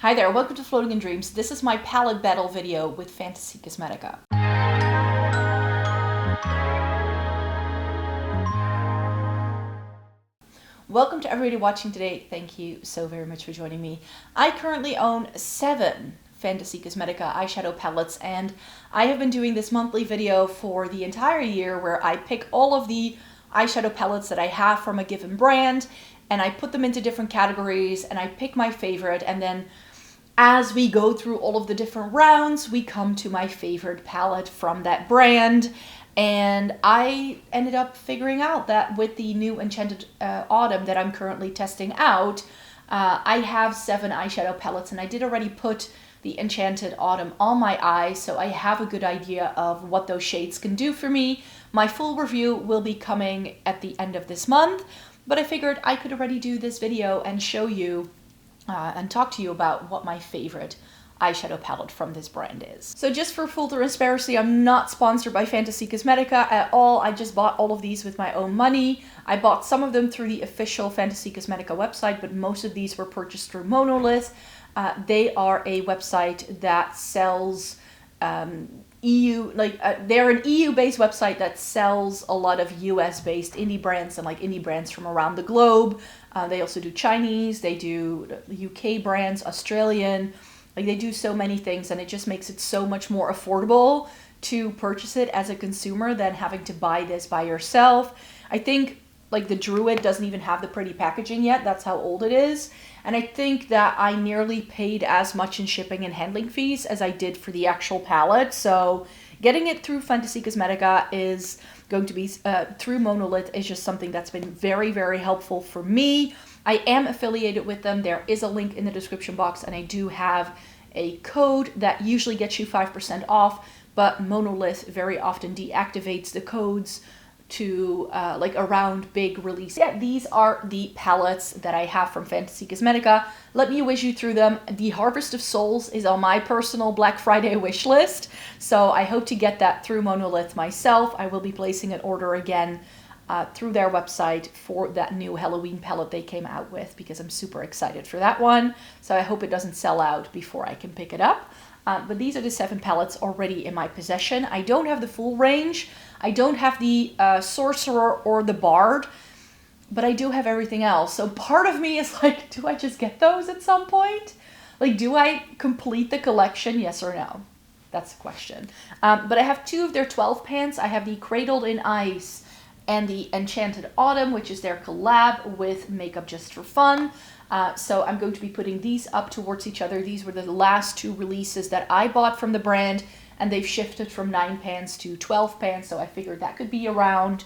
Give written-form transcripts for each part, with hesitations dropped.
Hi there, welcome to Floating in Dreams. This is my palette battle video with Fantasy Cosmetica. Welcome to everybody watching today. Thank you so very much for joining me. I currently own 7 Fantasy Cosmetica eyeshadow palettes, and I have been doing this monthly video for the entire year where I pick all of the eyeshadow palettes that I have from a given brand and I put them into different categories and I pick my favorite, and then as we go through all of the different rounds, we come to my favorite palette from that brand. And I ended up figuring out that with the new Enchanted Autumn that I'm currently testing out, I have 7 eyeshadow palettes, and I did already put the Enchanted Autumn on my eyes, so I have a good idea of what those shades can do for me. My full review will be coming at the end of this month, but I figured I could already do this video and show you and talk to you about what my favorite eyeshadow palette from this brand is. So just for full transparency, I'm not sponsored by Fantasy Cosmetica at all. I just bought all of these with my own money. I bought some of them through the official Fantasy Cosmetica website, but most of these were purchased through MONOLITH. They are a website that sells they're an EU-based website that sells a lot of US-based indie brands and indie brands from around the globe. They also do Chinese, they do UK brands, Australian. They do so many things, and it just makes it so much more affordable to purchase it as a consumer than having to buy this by yourself. I think the Druid doesn't even have the pretty packaging yet. That's how old it is. And I think that I nearly paid as much in shipping and handling fees as I did for the actual palette. So getting it through Fantasy Cosmetica is going to be, through MONOLITH, is just something that's been very, very helpful for me. I am affiliated with them. There is a link in the description box, and I do have a code that usually gets you 5% off, but MONOLITH very often deactivates the codes to around big release. Yeah, these are the palettes that I have from Fantasy Cosmetica. Let me whiz you through them. The Harvest of Souls is on my personal Black Friday wish list, so I hope to get that through MONOLITH myself. I will be placing an order again through their website for that new Halloween palette they came out with, because I'm super excited for that one. So I hope it doesn't sell out before I can pick it up. But these are the 7 palettes already in my possession. I don't have the full range. I don't have the Sorcerer or the Bard, but I do have everything else. So part of me is like, do I just get those at some point? Do I complete the collection? Yes or no? That's the question. But I have 2 of their 12 pans. I have the Cradled in Ice and the Enchanted Autumn, which is their collab with Makeup Just for Fun. So I'm going to be putting these up towards each other. These were the last 2 releases that I bought from the brand, and they've shifted from 9 pans to 12 pans, so I figured that could be around.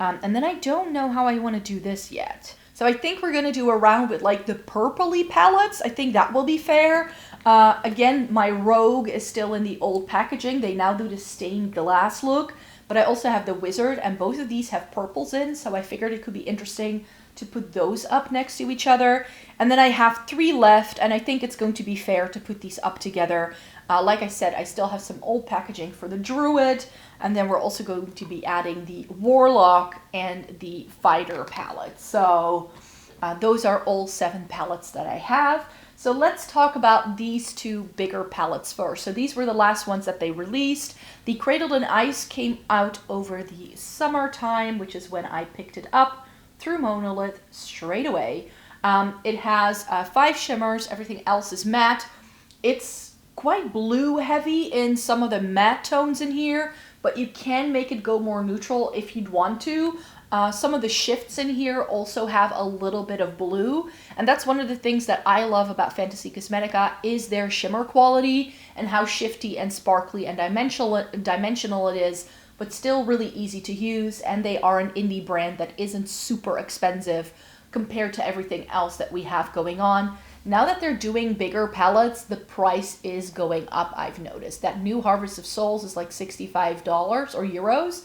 And then I don't know how I want to do this yet. So I think we're going to do a round with the purpley palettes. I think that will be fair. Again, my Rogue is still in the old packaging. They now do the stained glass look, but I also have the Wizard, and both of these have purples in, so I figured it could be interesting to put those up next to each other. And then I have 3 left, and I think it's going to be fair to put these up together. Like I said, I still have some old packaging for the Druid, and then we're also going to be adding the Warlock and the Fighter palettes. So those are all 7 palettes that I have. So let's talk about these 2 bigger palettes first. So these were the last ones that they released. The Cradled in Ice came out over the summertime, which is when I picked it up through MONOLITH straight away. It has 5 shimmers. Everything else is matte. It's quite blue heavy in some of the matte tones in here, but you can make it go more neutral if you'd want to. Some of the shifts in here also have a little bit of blue, and that's one of the things that I love about Fantasy Cosmetica is their shimmer quality and how shifty and sparkly and dimensional it is, but still really easy to use, and they are an indie brand that isn't super expensive compared to everything else that we have going on. Now that they're doing bigger palettes, the price is going up, I've noticed. That new Harvest of Souls is $65 or euros.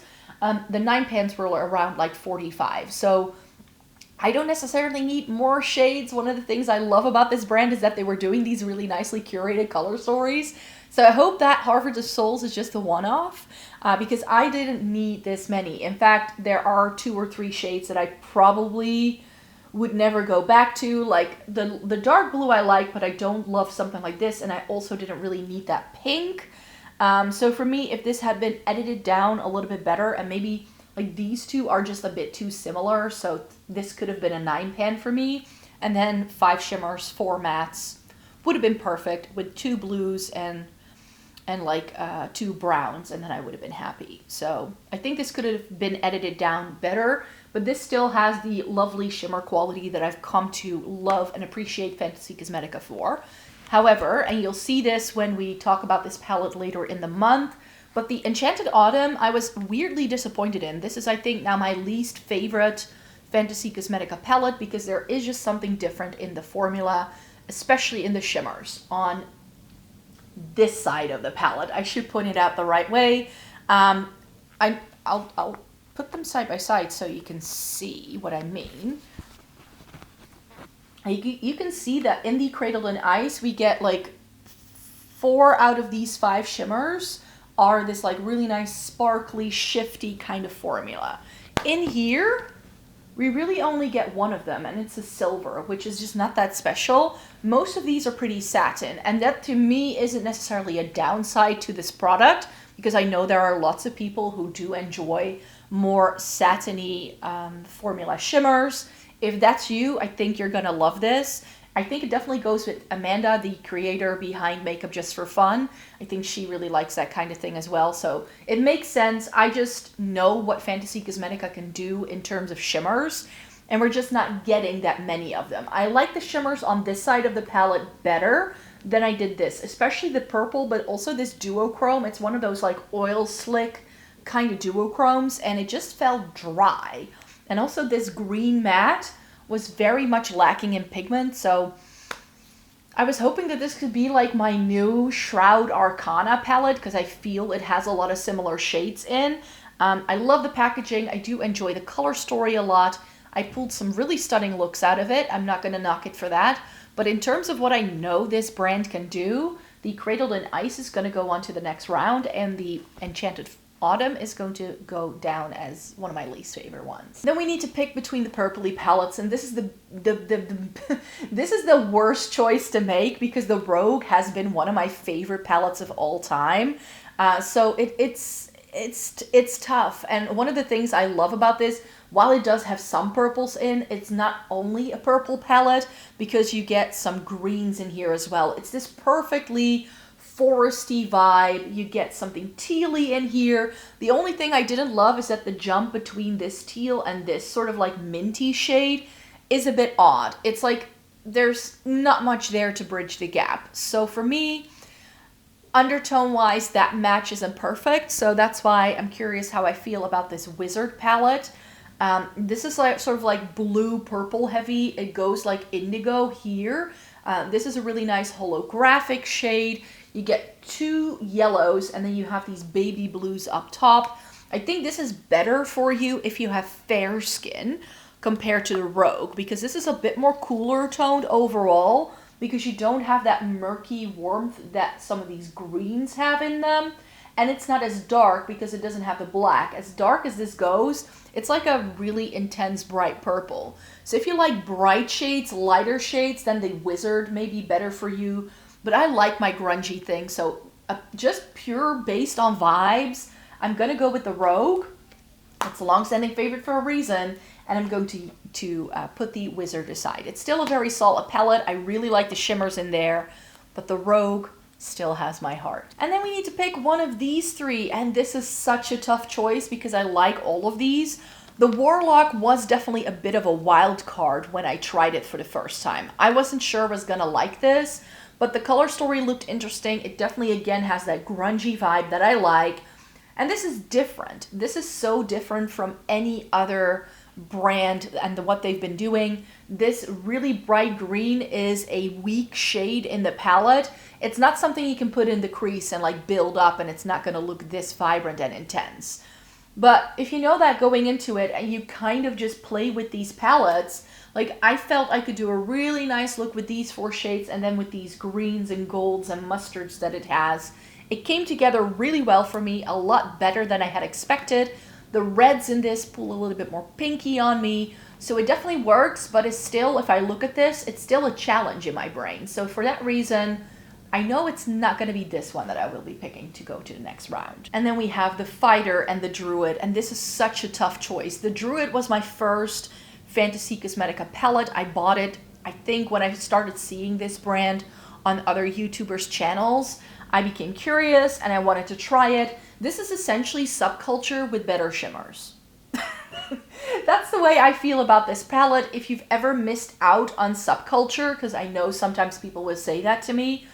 The 9 pans were around $45. So I don't necessarily need more shades. One of the things I love about this brand is that they were doing these really nicely curated color stories. So I hope that Harvest of Souls is just a one-off, because I didn't need this many. In fact, there are 2 or 3 shades that I probably would never go back to. Like the dark blue I like, but I don't love something like this, and I also didn't really need that pink. So for me, if this had been edited down a little bit better, and maybe like these two are just a bit too similar, so this could have been a 9-pan for me, and then 5 shimmers, 4 mattes would have been perfect with 2 blues and like 2 browns, and then I would have been happy. So I think this could have been edited down better, but this still has the lovely shimmer quality that I've come to love and appreciate Fantasy Cosmetica for. However, and you'll see this when we talk about this palette later in the month, but the Enchanted Autumn I was weirdly disappointed in. This is, I think, now my least favorite Fantasy Cosmetica palette because there is just something different in the formula, especially in the shimmers on this side of the palette. I should point it out the right way. I'll put them side by side so you can see what I mean. You can see that in the Cradled in Ice, we get like 4 out of these 5 shimmers are this like really nice sparkly, shifty kind of formula. In here, we really only get 1 of them, and it's a silver, which is just not that special. Most of these are pretty satin, and that to me isn't necessarily a downside to this product, because I know there are lots of people who do enjoy more satiny formula shimmers. If that's you, I think you're gonna love this. I think it definitely goes with Amanda, the creator behind Makeup Just for Fun. I think she really likes that kind of thing as well, so it makes sense. I just know what Fantasy Cosmetica can do in terms of shimmers, and we're just not getting that many of them. I like the shimmers on this side of the palette better than I did this, especially the purple, but also this duochrome. It's one of those like oil slick kind of duochromes, and it just felt dry. And also this green matte was very much lacking in pigment, so I was hoping that this could be like my new Shroud Arcana palette, because I feel it has a lot of similar shades in. I love the packaging. I do enjoy the color story a lot. I pulled some really stunning looks out of it. I'm not going to knock it for that. But in terms of what I know this brand can do, the Cradled in Ice is going to go on to the next round, and the Enchanted Autumn is going to go down as one of my least favorite ones. Then we need to pick between the purpley palettes, and this is this is the worst choice to make because the Rogue has been one of my favorite palettes of all time. So it's tough. And one of the things I love about this, while it does have some purples in, it's not only a purple palette because you get some greens in here as well. It's this perfectly foresty vibe. You get something tealy in here. The only thing I didn't love is that the jump between this teal and this sort of like minty shade is a bit odd. It's like there's not much there to bridge the gap. So for me, undertone wise, that match isn't perfect. So that's why I'm curious how I feel about this Wizard palette. This is like sort of like blue purple heavy. It goes like indigo here. This is a really nice holographic shade. You get 2 yellows, and then you have these baby blues up top. I think this is better for you if you have fair skin compared to the Rogue, because this is a bit more cooler toned overall, because you don't have that murky warmth that some of these greens have in them. And it's not as dark because it doesn't have the black. As dark as this goes, it's like a really intense bright purple. So if you like bright shades, lighter shades, then the Wizard may be better for you. But I like my grungy thing, so just pure based on vibes, I'm going to go with the Rogue. It's a long-standing favorite for a reason, and I'm going to put the Wizard aside. It's still a very solid palette. I really like the shimmers in there, but the Rogue still has my heart. And then we need to pick one of these 3, and this is such a tough choice because I like all of these. The Warlock was definitely a bit of a wild card when I tried it for the first time. I wasn't sure I was going to like this, but the color story looked interesting. It definitely, again, has that grungy vibe that I like. And this is different. This is so different from any other brand and what they've been doing. This really bright green is a weak shade in the palette. It's not something you can put in the crease and like build up, and it's not going to look this vibrant and intense. But if you know that going into it and you kind of just play with these palettes, like I felt I could do a really nice look with these 4 shades, and then with these greens and golds and mustards that it has. It came together really well for me, a lot better than I had expected. The reds in this pull a little bit more pinky on me. So it definitely works, but it's still, if I look at this, it's still a challenge in my brain. So for that reason, I know it's not going to be this one that I will be picking to go to the next round. And then we have the Fighter and the Druid, and this is such a tough choice. The Druid was my first Fantasy Cosmetica palette. I bought it, I think, when I started seeing this brand on other YouTubers' channels. I became curious and I wanted to try it. This is essentially Subculture with better shimmers. That's the way I feel about this palette. If you've ever missed out on Subculture, because I know sometimes people will say that to me,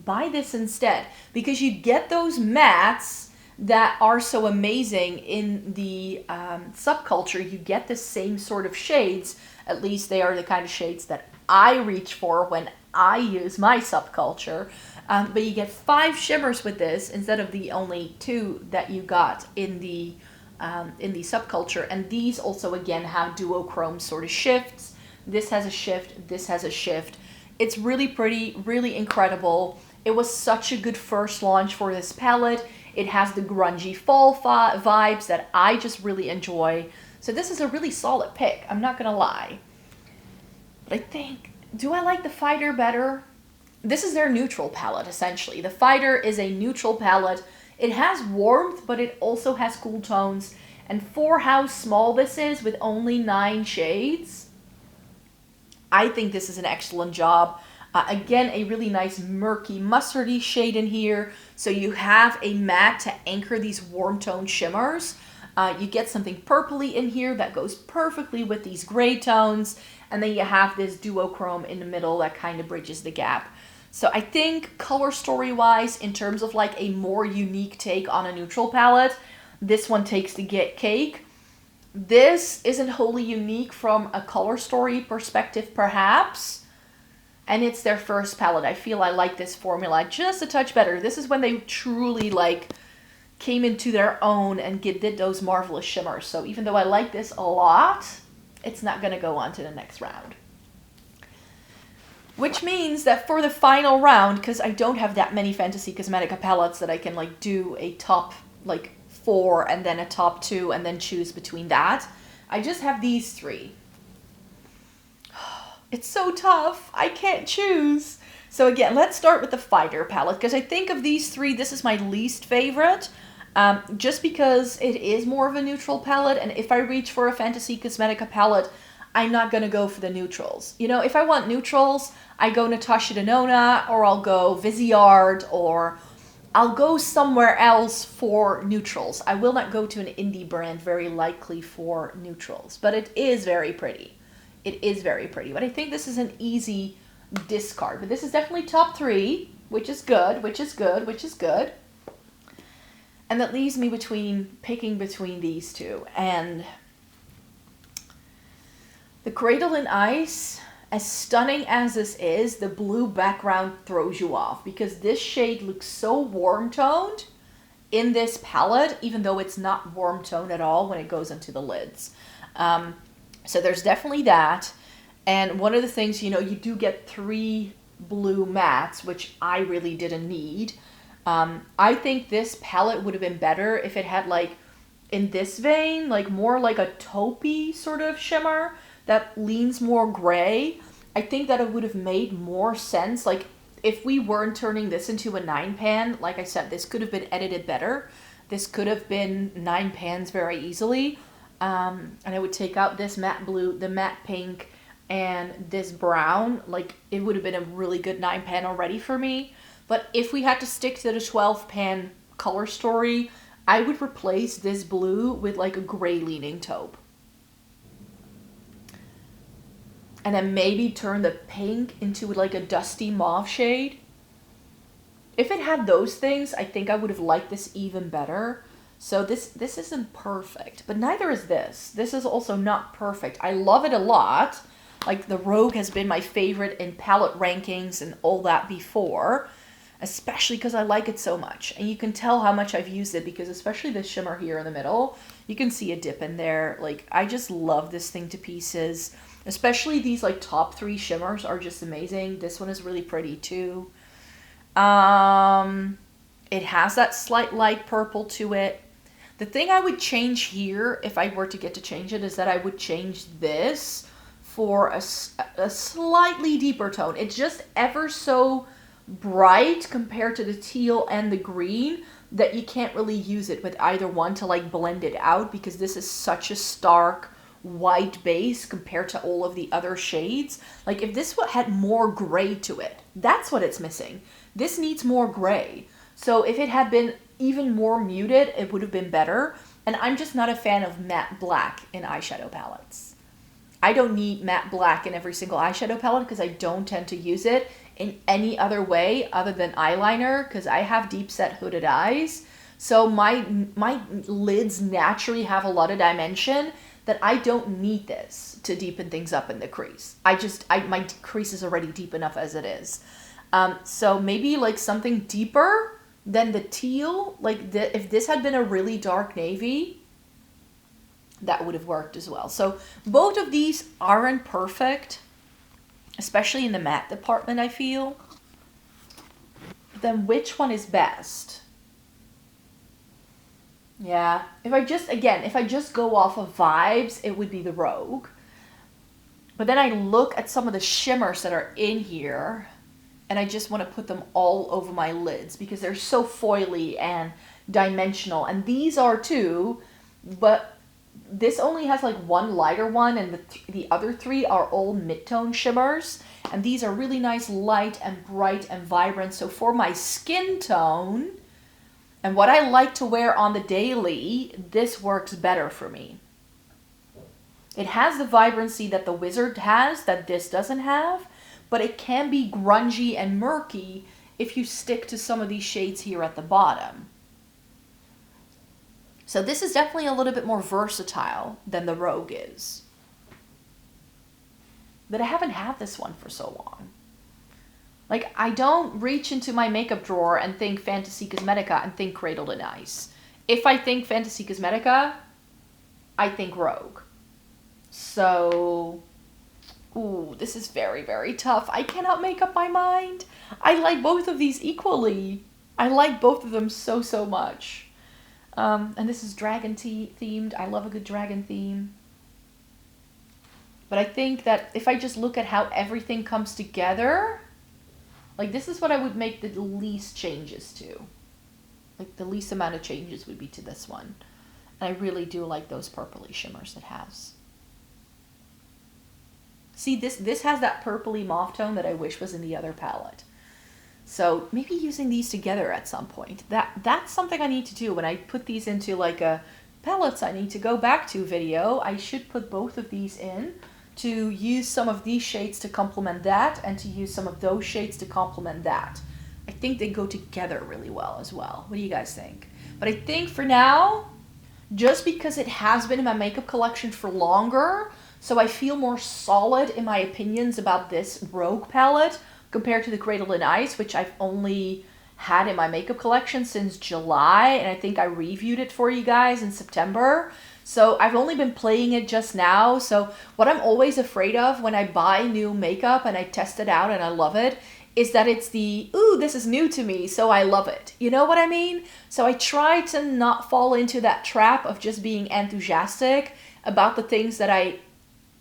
buy this instead, because you get those mattes that are so amazing in the Subculture. You get the same sort of shades. At least they are the kind of shades that I reach for when I use my Subculture. But you get 5 shimmers with this instead of the only 2 that you got in the Subculture. And these also again have duochrome sort of shifts. This has a shift, this has a shift. It's really pretty, really incredible. It was such a good first launch for this palette. It has the grungy fall vibes that I just really enjoy. So this is a really solid pick, I'm not gonna lie. But I think, do I like the Fighter better? This is their neutral palette, essentially. The Fighter is a neutral palette. It has warmth, but it also has cool tones. And for how small this is, with only 9 shades, I think this is an excellent job. Again, a really nice murky mustardy shade in here. So you have a matte to anchor these warm tone shimmers. You get something purpley in here that goes perfectly with these gray tones. And then you have this duochrome in the middle that kind of bridges the gap. So I think color story wise, in terms of like a more unique take on a neutral palette, this one takes the cake. This isn't wholly unique from a color story perspective, perhaps. And it's their first palette. I feel I like this formula just a touch better. This is when they truly like came into their own and did those marvelous shimmers. So even though I like this a lot, it's not going to go on to the next round. Which means that for the final round, because I don't have that many Fantasy Cosmetica palettes that I can like do a top like 4 and then a top 2 and then choose between that, I just have these 3. It's so tough. I can't choose. So again, let's start with the Fighter palette, because I think of these 3, this is my least favorite. Just because it is more of a neutral palette, and if I reach for a Fantasy Cosmetica palette, I'm not going to go for the neutrals. You know, if I want neutrals, I go Natasha Denona, or I'll go Viseart, or I'll go somewhere else for neutrals. I will not go to an indie brand very likely for neutrals, but it is very pretty. It is very pretty, but I think this is an easy discard. But this is definitely top 3, which is good, which is good, which is good. And that leaves me picking between these 2. And the Cradle in Ice, as stunning as this is, the blue background throws you off, because this shade looks so warm toned in this palette, even though it's not warm toned at all when it goes into the lids. So there's definitely that. And one of the things, you know, you do get 3 blue mattes, which I really didn't need. I think this palette would have been better if it had, like, in this vein, like more like a taupey sort of shimmer that leans more gray. I think that it would have made more sense. Like, if we weren't turning this into a 9 pan, like I said, this could have been edited better. This could have been 9 pans very easily. And I would take out this matte blue, the matte pink, and this brown. Like, it would have been a really good 9 pan already for me. But if we had to stick to the 12 pan color story, I would replace this blue with like a gray leaning taupe. And then maybe turn the pink into like a dusty mauve shade. If it had those things, I think I would have liked this even better. So this isn't perfect, but neither is this. This is also not perfect. I love it a lot. Like, the Rogue has been my favorite in palette rankings and all that before, especially because I like it so much. And you can tell how much I've used it, because especially this shimmer here in the middle, you can see a dip in there. Like, I just love this thing to pieces. Especially these like top 3 shimmers are just amazing. This one is really pretty too. It has that slight light purple to it. The thing I would change here, if I were to get to change it, is that I would change this for a slightly deeper tone. It's just ever so bright compared to the teal and the green that you can't really use it with either one to like blend it out, because this is such a stark white base compared to all of the other shades. Like if this had more gray to it, that's what it's missing. This needs more gray. So if it had been even more muted, it would have been better. And I'm just not a fan of matte black in eyeshadow palettes. I don't need matte black in every single eyeshadow palette because I don't tend to use it in any other way other than eyeliner, because I have deep set hooded eyes. So my lids naturally have a lot of dimension that I don't need this to deepen things up in the crease. My crease is already deep enough as it is. So maybe like something deeper than the teal, like if this had been a really dark navy, that would have worked as well. So both of these aren't perfect, especially in the matte department, I feel. But then which one is best? Yeah, if I just go off of vibes, it would be the Rouge. But then I look at some of the shimmers that are in here, and I just want to put them all over my lids because they're so foily and dimensional. And these are too, but this only has like one lighter one, and the other three are all mid-tone shimmers. And these are really nice, light and bright and vibrant. So for my skin tone and what I like to wear on the daily, this works better for me. It has the vibrancy that the Wizard has that this doesn't have, but it can be grungy and murky if you stick to some of these shades here at the bottom. So this is definitely a little bit more versatile than the Rouge is. But I haven't had this one for so long. Like, I don't reach into my makeup drawer and think Fantasy Cosmetica and think Cradled in Ice. If I think Fantasy Cosmetica, I think Rouge. So, ooh, this is very, very tough. I cannot make up my mind. I like both of these equally. I like both of them so, so much. And this is dragon themed. I love a good dragon theme. But I think that if I just look at how everything comes together, like this is what I would make the least changes to. Like the least amount of changes would be to this one. And I really do like those purpley shimmers it has. See, this has that purpley mauve tone that I wish was in the other palette. So maybe using these together at some point. That's something I need to do when I put these into like a palettes I need to go back to video. I should put both of these in to use some of these shades to complement that and to use some of those shades to complement that. I think they go together really well as well. What do you guys think? But I think for now, just because it has been in my makeup collection for longer, so I feel more solid in my opinions about this Rouge palette compared to the Cradled in Ice, which I've only had in my makeup collection since July, and I think I reviewed it for you guys in September. So I've only been playing it just now. So what I'm always afraid of when I buy new makeup and I test it out and I love it is that it's the, ooh, this is new to me, so I love it. You know what I mean? So I try to not fall into that trap of just being enthusiastic about the things that I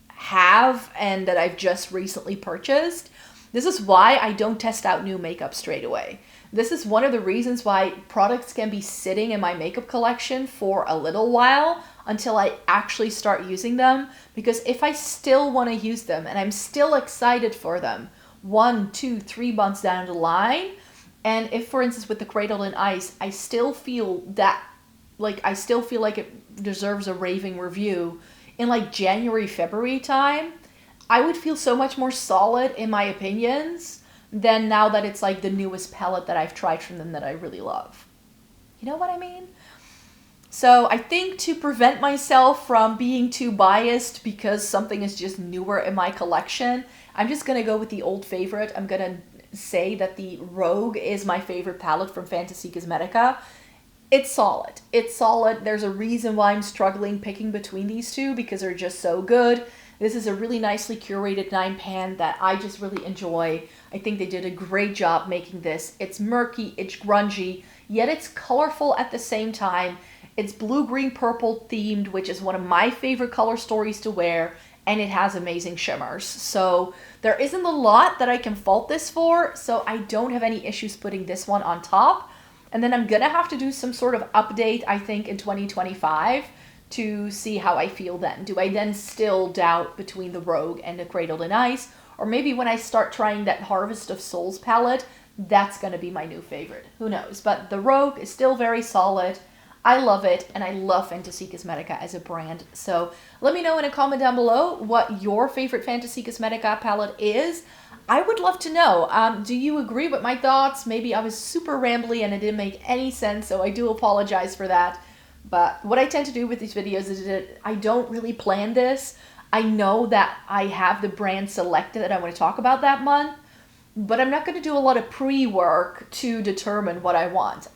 have and that I've just recently purchased. This is why I don't test out new makeup straight away. This is one of the reasons why products can be sitting in my makeup collection for a little while until I actually start using them. Because if I still want to use them and I'm still excited for them 1, 2, 3 months down the line, and if, for instance, with the Cradled in Ice, I still feel that, like, I still feel like it deserves a raving review in like January, February time, I would feel so much more solid in my opinions than now that it's like the newest palette that I've tried from them that I really love. You know what I mean? So I think to prevent myself from being too biased because something is just newer in my collection, I'm just going to go with the old favorite. I'm going to say that the Rouge is my favorite palette from Fantasy Cosmetica. It's solid. It's solid. There's a reason why I'm struggling picking between these two because they're just so good. This is a really nicely curated 9-pan that I just really enjoy. I think they did a great job making this. It's murky, it's grungy, yet it's colorful at the same time. It's blue, green, purple themed, which is one of my favorite color stories to wear, and it has amazing shimmers. So there isn't a lot that I can fault this for, so I don't have any issues putting this one on top. And then I'm gonna have to do some sort of update, I think, in 2025 to see how I feel then. Do I then still doubt between the Rogue and the Cradled in Ice? Or maybe when I start trying that Harvest of Souls palette, that's gonna be my new favorite. Who knows? But the Rogue is still very solid. I love it, and I love Fantasy Cosmetica as a brand. So let me know in a comment down below what your favorite Fantasy Cosmetica palette is. I would love to know. Do you agree with my thoughts? Maybe I was super rambly and it didn't make any sense, so I do apologize for that. But what I tend to do with these videos is that I don't really plan this. I know that I have the brand selected that I want to talk about that month, but I'm not going to do a lot of pre-work to determine what I want.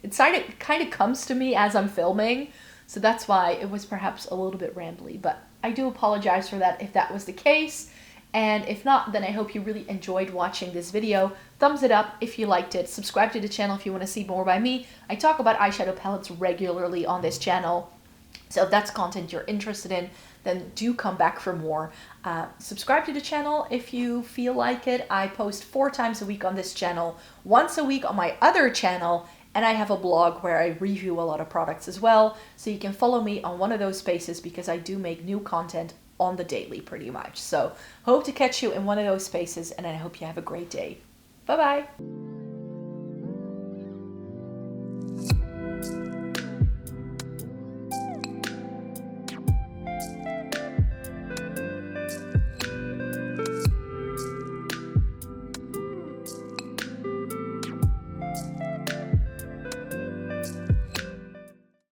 It kind of comes to me as I'm filming, so that's why it was perhaps a little bit rambly, but I do apologize for that if that was the case. And if not, then I hope you really enjoyed watching this video. Thumbs it up if you liked it. Subscribe to the channel if you want to see more by me. I talk about eyeshadow palettes regularly on this channel. So if that's content you're interested in, then do come back for more. Subscribe to the channel if you feel like it. I post 4 times a week on this channel, once a week on my other channel, and I have a blog where I review a lot of products as well. So you can follow me on one of those spaces because I do make new content on the daily pretty much. So hope to catch you in one of those spaces, and I hope you have a great day. Bye bye.